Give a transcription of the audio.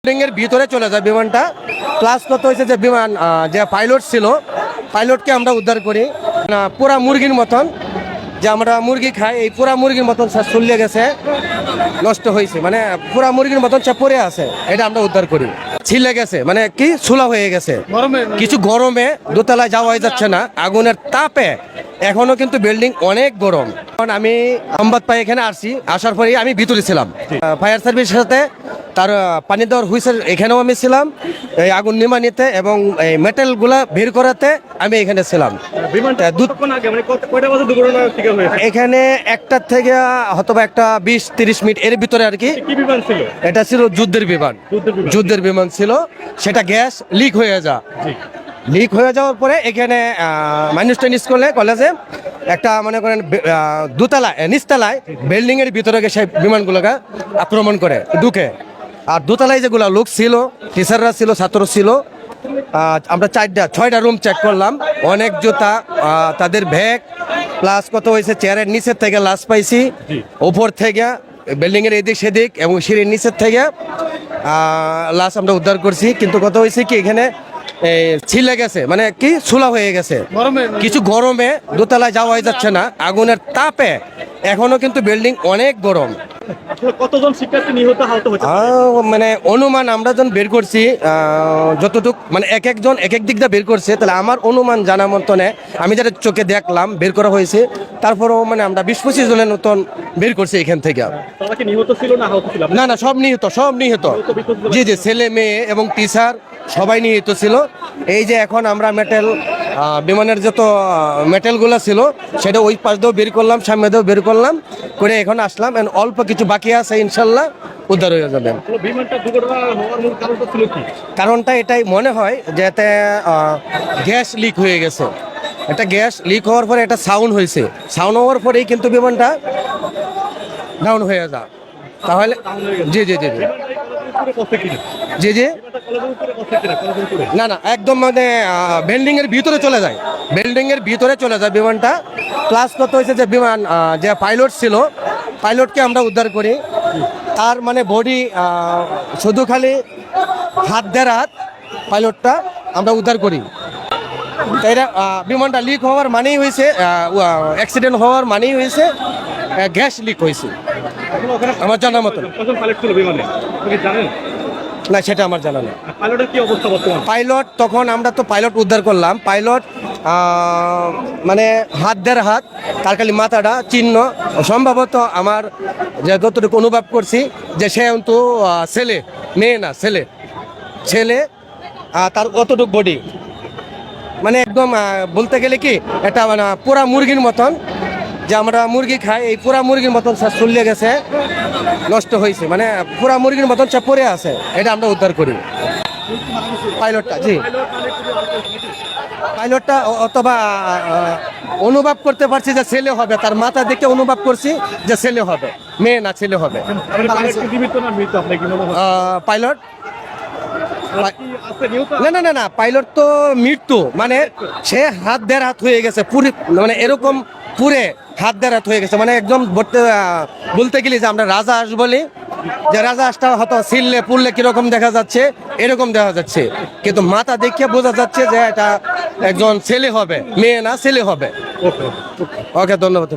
Building এর ভিতরে চলে যায় বিমানটা। প্লাস কত হয়েছে যে বিমান যে পাইলট ছিল, পাইলটকে আমরা উদ্ধার করি। পুরা মুরগির মতন, যে আমরা মুরগি খাই, এই পুরা মুরগির মতন সে চলে গেছে, নষ্ট হয়েছে, মানে পুরা মুরগির মতন সে পড়ে আছে, এটা আমরা উদ্ধার করি। ছিলে গেছে মানে কি ছোলা হয়ে গেছে, কিছু গরমে দোতলায় যাওয়াই যাচ্ছে না, আগুনের তাপে এখনো কিন্তু বিল্ডিং অনেক গরম। কারণ আমি সংবাদ পাই এখানে আসছি, আসার পরেই আমি ভিতরে ছিলাম ফায়ার সার্ভিসের সাথে, তার পানি দেওয়ার হুইসেল এখানেও আমি ছিলাম, এই আগুন নিমানিতে এবং এই মেটেলগুলা বের করাতে আমি এখানে ছিলাম। এখানে একটার থেকে হয়তো একটা 20-30 মিনিট এর ভিতরে আর কি। এটা ছিল যুদ্ধের বিমান, যুদ্ধের বিমান ছিল, সেটা গ্যাস লিক হয়ে লিক হয়ে যাওয়ার পরে এখানে মানুষটা কলেজে একটা মনে করেন দোতলায় নিচতলায় বিল্ডিং এর ভিতরে সেই বিমানগুলোকে আক্রমণ করে ঢুকে। আর দোতলায় যেগুলো লোক ছিল, টিচাররা ছিল, ছাত্র ছিল, আমরা 4-6টা রুম চেক করলাম, অনেক জুতা, তাদের ব্যাগ, প্লাস কত হয়েছে চেয়ারের নিচের থেকে লাশ পাইছি, ওপর থেকে বিল্ডিং এর এদিক সেদিক এবং সিঁড়ির নিচের থেকে লাশ আমরা উদ্ধার করছি। কিন্তু কত হয়েছে কি এখানে ছিলে গেছে মানে কি ছোলা হয়ে গেছে, কিছু গরমে দোতলায় যাওয়াই যাচ্ছে না, আগুনের তাপে এখনো কিন্তু বিল্ডিং অনেক গরম। কতজন শিক্ষার্থী নিহত আহত হয়েছে মানে অনুমান আমরা যখন বের করছি, যতটুক মানে এক একজন এক এক দিক দিয়ে বের করছে, তাহলে আমার অনুমান জানা মতনে আমি যেটা চোখে দেখলাম বের করা হয়েছে, তারপরেও মানে আমরা 20-25 জনের মতন বের করছি এখান থেকে। তারা কি নিহত ছিল না আহত ছিল? না, সব নিহত। জি, ছেলে মেয়ে এবং টিচার সবাই নিহত ছিল। এই যে এখন আমরা বিমানের যত মেটেলগুলো ছিল সেটা ওই পাশ দিয়েও বের করলাম, সামনে দিয়েও বের করলাম করে এখন আসলাম, অল্প কিছু বাকি আছে, ইনশাল্লাহ উদ্ধার হয়ে যাবে। কারণটা এটাই মনে হয় যে এতে গ্যাস লিক হয়ে গেছে, এটা গ্যাস লিক হওয়ার পরে একটা সাউন্ড হয়েছে, সাউন্ড হওয়ার পরেই কিন্তু বিমানটা ডাউন হয়ে যায়। তাহলে জি না একদম মানে বিল্ডিং এর ভিতরে চলে যায়, বিমানটা। প্লাস কত হয়েছে যে বিমান যে পাইলট ছিল, পাইলটকে আমরা উদ্ধার করি, তার মানে বডি শুধু খালি হাত পাইলটটা আমরা উদ্ধার করি। তাই বিমানটা লিক হওয়ার মানেই হয়েছে, অ্যাক্সিডেন্ট হওয়ার মানেই হয়েছে গ্যাস লিক হয়েছে আমার জানার মতো। না, সেটা আমার জানা নেই। পাইলটের কি অবস্থা বর্তমানে? পাইলট তখন আমরা তো পাইলট উদ্ধার করলাম, পাইলট মানে হাত তার খালি মাথাটা চিহ্ন, সম্ভবত আমার যতটুকু অনুভব করছি যে সে কিন্তু ছেলে, মেয়ে না, ছেলে, তার অতটুকু বডি মানে একদম বলতে গেলে কি এটা মানে পুরা মুরগির মতন, যে আমরা মুরগি খাই, এই পুরা মুরগির মতন সে চলে গেছে, নষ্ট হয়েছে, মানে পুরা মুরগির মতন সে পড়ে আছে, এটা আমরা উদ্ধার করি। পাইলটটা অথবা অনুভব করতে পারছি যে ছেলে হবে, তার মাথা দেখে অনুভব করছি যে ছেলে হবে, মেয়ে না ছেলে হবে। পাইলট না পাইলট তো মৃত্যু, মানে সে হাত হয়ে গেছে পুরি, মানে এরকম পুরে হাত হয়ে গেছে, মানে একদম বলতে গেলে যে আমরা রাজা হাঁস বলি, যে রাজা হাঁসটা হয়তো ছিললে পুড়লে কিরকম দেখা যাচ্ছে, এরকম দেখা যাচ্ছে, কিন্তু মাথা দেখে বোঝা যাচ্ছে যে এটা একজন ছেলে হবে, মেয়ে না ছেলে হবে। ওকে, ধন্যবাদ।